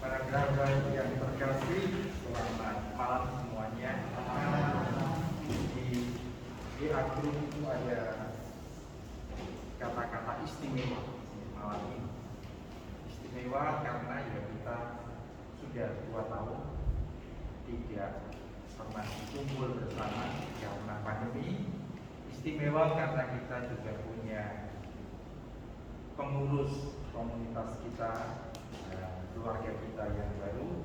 Para kerabat yang terkasih, selamat malam semuanya. Di akhir itu ada kata-kata istimewa malam ini. Istimewa karena ya kita sudah 2 tahun tidak pernah kumpul bersama karena pandemi. Istimewa karena kita juga punya pengurus komunitas kita, keluarga kita yang baru.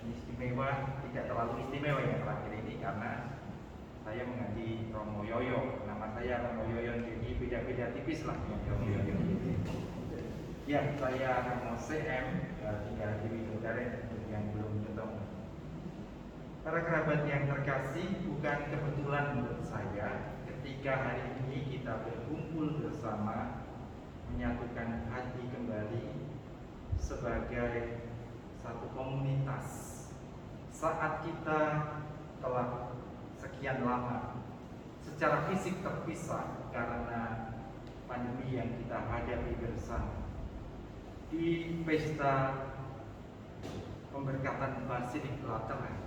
Istimewa, tidak terlalu istimewa yang terakhir ini karena saya mengganti Romo Yoyo. Nama saya Romo Yoyo, jadi beda-beda tipis lah dengan Romo Yoyo. Ya, saya Romo CM, tinggal di Widodaren untuk yang belum ketemu. Para kerabat yang terkasih, bukan kebetulan menurut saya ketika hari ini kita berkumpul bersama menyatukan hati kembali sebagai satu komunitas saat kita telah sekian lama secara fisik terpisah karena pandemi yang kita hadapi bersama. Di pesta pemberkatan Basilik Lateran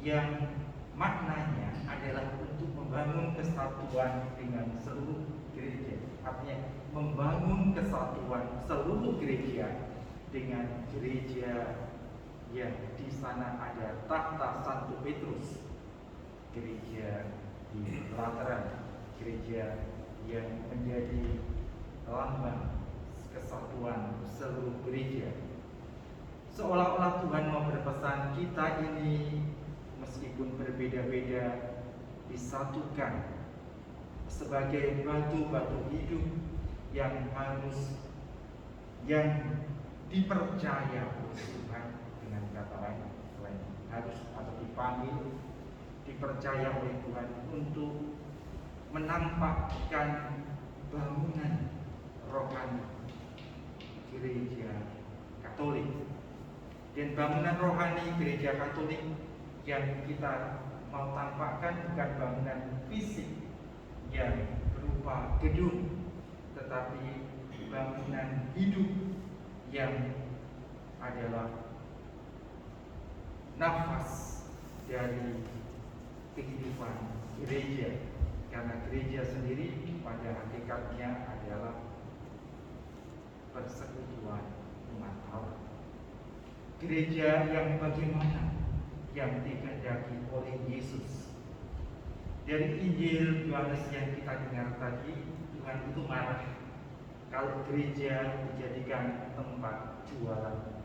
yang maknanya adalah untuk membangun kesatuan dengan seluruh gereja, artinya membangun kesatuan seluruh gereja dengan gereja yang di sana ada tahta Santo Petrus, gereja di Lateran, gereja yang menjadi lambang kesatuan seluruh gereja. Seolah-olah Tuhan mau berpesan kita ini meskipun berbeda-beda disatukan sebagai batu-batu hidup yang dipercaya oleh Tuhan. Dengan kata lain, selain harus atau dipanggil, dipercaya oleh Tuhan untuk menampakkan bangunan rohani gereja Katolik. Dan bangunan rohani gereja Katolik yang kita mau tampakkan bukan bangunan fisik yang berupa gedung, tetapi bangunan hidup yang adalah nafas dari kehidupan gereja, karena gereja sendiri pada hakikatnya adalah persekutuan umat Allah. Gereja yang bagaimana yang dikehendaki oleh Yesus. Dari Injil Yohanes yang kita dengar tadi, Tuhan itu marah kalau gereja dijadikan tempat jualan.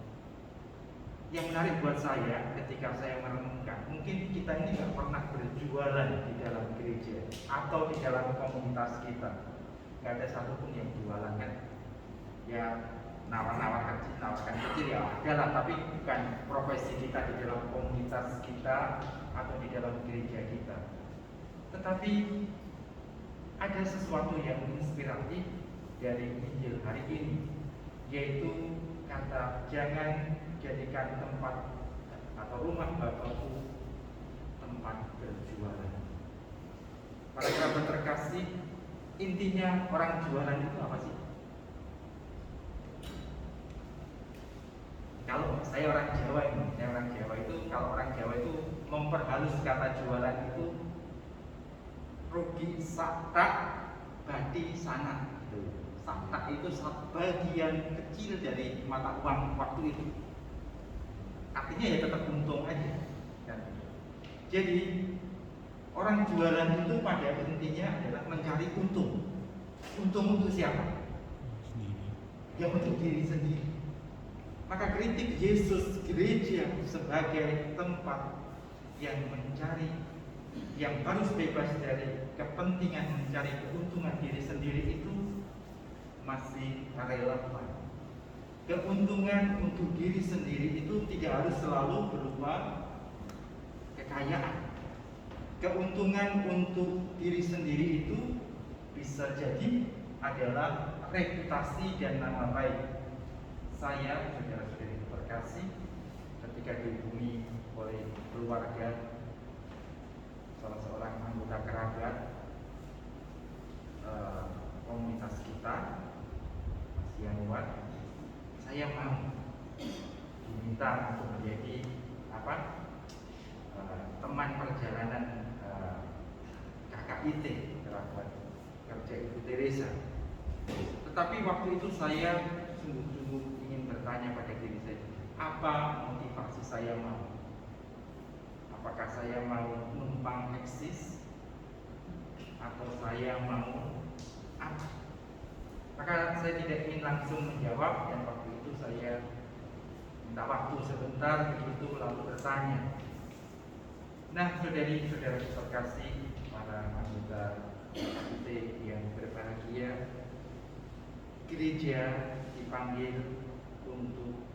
Yang menarik buat saya ketika saya merenungkan, mungkin kita ini nggak pernah berjualan di dalam gereja atau di dalam komunitas kita. Nggak ada satupun yang jualan kan? Ya nawarkan kecil ya adalah, tapi bukan profesi kita di dalam komunitas kita atau di dalam gereja kita. Tetapi ada sesuatu yang inspiratif dari Injil hari ini, yaitu kata jangan jadikan tempat atau rumah Bapakku tempat berjualan. Para kerabat terkasih, intinya orang jualan itu apa sih? Kalau saya orang Jawa itu kalau orang Jawa itu memperhalus kata jualan itu rugi sakta badi sana. Sakta itu bagian kecil dari mata uang waktu itu. Artinya ya tetap untung aja. Jadi orang jualan itu pada intinya adalah mencari untung. Untung untuk siapa? Ya untuk diri sendiri. Maka kritik Yesus gereja sebagai tempat yang mencari, yang harus bebas dari kepentingan mencari keuntungan diri sendiri itu masih relevan. Keuntungan untuk diri sendiri itu tidak harus selalu berupa kekayaan. Keuntungan untuk diri sendiri itu bisa jadi adalah reputasi dan nama baik. Saya, saudara-saudari terkasih, ketika dihubungi oleh keluarga salah seorang anggota kerabat komunitas kita, Mas Yanuar, saya mau meminta untuk menjadi teman perjalanan KKIT, kerabat kerja Ibu Teresa. Tetapi waktu itu saya sungguh-sungguh ingin bertanya pada diri saya, apa motivasi saya mau? Apakah saya mau numpang eksis atau saya mau apa? Maka saya tidak ingin langsung menjawab, dan waktu itu saya minta waktu sebentar begitu lalu bertanya. Nah, saudari-saudara terkasih, para anggota KKIT yang berbahagia, gereja dipanggil untuk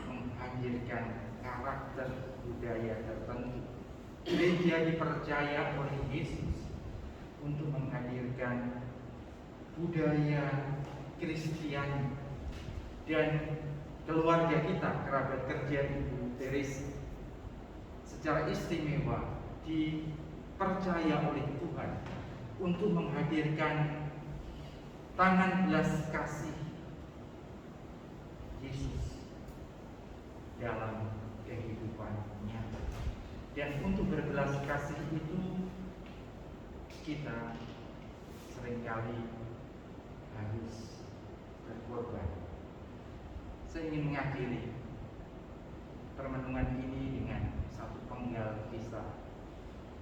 menghadirkan karakter budaya tertentu. Gereja dipercaya oleh Yesus untuk menghadirkan budaya Kristiani, dan keluarga kita, kerabat kerja Ibu Teresa, secara istimewa dipercaya oleh Tuhan untuk menghadirkan tangan belas kasih Yesus dalam kehidupannya. Dan untuk berbelas kasih itu kita seringkali harus berkorban. Saya ingin mengakhiri permenungan ini dengan satu penggal kisah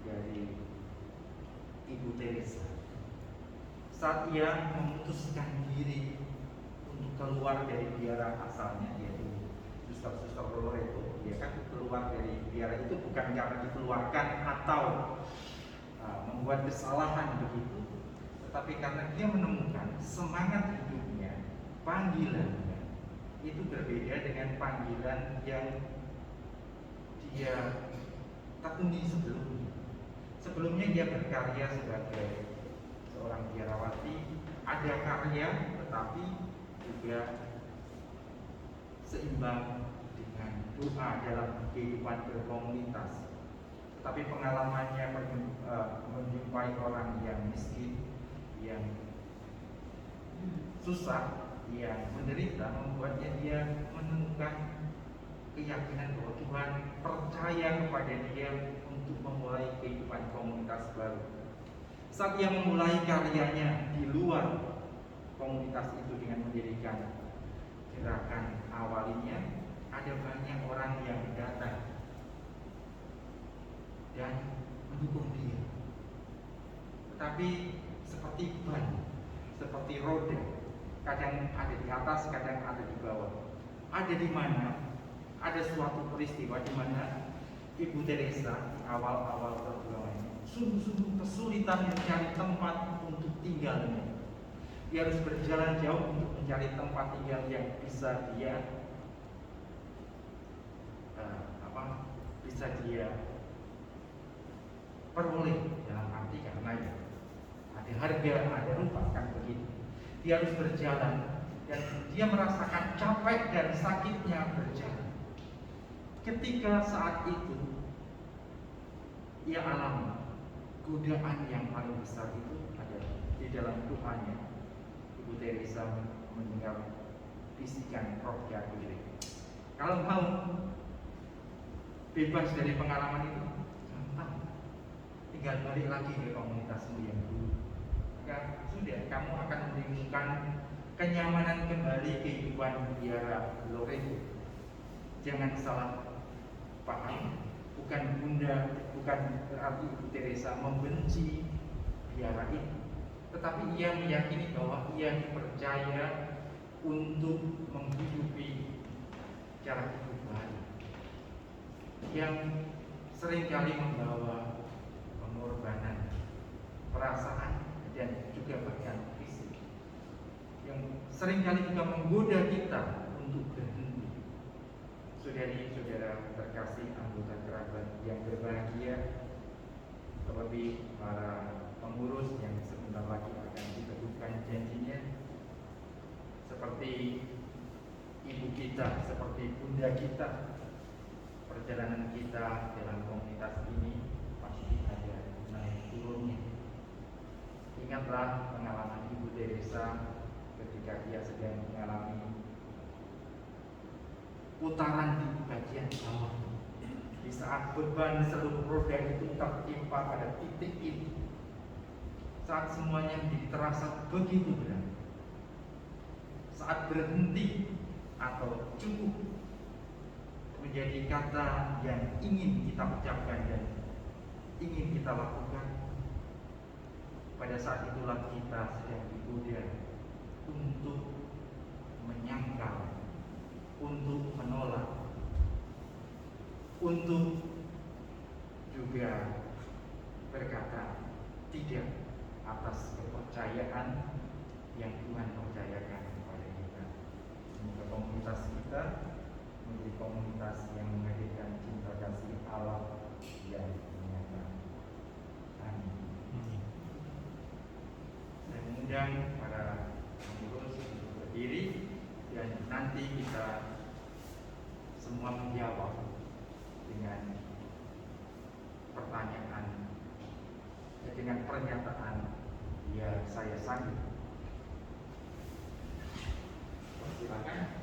dari Ibu Teresa. Saat ia memutuskan diri untuk keluar dari biara asalnya, yaitu Suster Loreto, dia kan keluar dari biara itu bukan karena dikeluarkan atau membuat kesalahan begitu, tetapi karena dia menemukan semangat hidupnya, panggilannya itu berbeda dengan panggilan yang dia tekuni sebelumnya. Sebelumnya dia berkarya sebagai seorang biarawati, ada karya tetapi juga seimbang dengan doa dalam kehidupan berkomunitas. Tetapi pengalamannya menjumpai orang yang miskin, yang susah, yang menderita, membuatnya dia menemukan keyakinan bahwa Tuhan percaya kepada dia untuk memulai kehidupan komunitas baru. Saat ia memulai karyanya di luar komunitas itu dengan mendirikan gerakan awalnya, ada banyak orang yang datang dan mendukung dia. Tetapi seperti ban, seperti roda, kadang ada di atas, kadang ada di bawah. Ada di mana? Ada suatu peristiwa di mana Ibu Teresa di awal-awal perjuangannya sungguh-sungguh kesulitan mencari tempat untuk tinggalnya. Dia harus berjalan jauh untuk mencari tempat tinggal yang bisa dia peroleh, dalam arti karena ya ada harga, ada rupa, kan begitu. Dia harus berjalan dan dia merasakan capek dan sakitnya berjalan. Ketika saat itu ia alami godaan yang paling besar itu adalah di dalam doanya. Ibu Teresa mendengar bisikan Roh Gabriel, kalau mau bebas dari pengalaman itu, gampang, tinggal balik lagi ke komunitasmu yang dulu. Maka sudah, kamu akan menemukan kenyamanan kembali kehidupan biara Loreto. Jangan salah paham, bukan berarti Ibu Teresa membenci biara itu, tetapi ia meyakini bahwa ia dipercaya untuk menghidupi cara hidup baru yang seringkali membawa pengorbanan perasaan dan juga bahkan fisik, yang seringkali juga menggoda kita untuk berhenti. Saudari-saudara terkasih, anggota kerabat yang berbahagia, terlebih para pengurus yang sebentar lagi akan diteguhkan janjinya, seperti ibu kita, seperti bunda kita, perjalanan kita dalam komunitas ini pasti ada naik turunnya. Ingatlah pengalaman Ibu Teresa ketika dia sedang mengalami putaran di bagian bawah. Di saat beban seluruh roda itu tertimpa pada titik ini, saat semuanya menjadi terasa begitu berat, saat berhenti atau cukup menjadi kata yang ingin kita ucapkan dan ingin kita lakukan, pada saat itulah kita sedang digoda untuk menyangkal, untuk menolak, untuk juga berkata tidak atas kepercayaan yang Tuhan percayakan kepada kita. Semoga komunitas kita menjadi komunitas yang menghadirkan cinta kasih Allah yang nyata. Amin. Saya mengundang para pengurus untuk berdiri dan nanti kita semua menjawab dengan pertanyaan, dengan pernyataan ya saya sanggup. Silakan.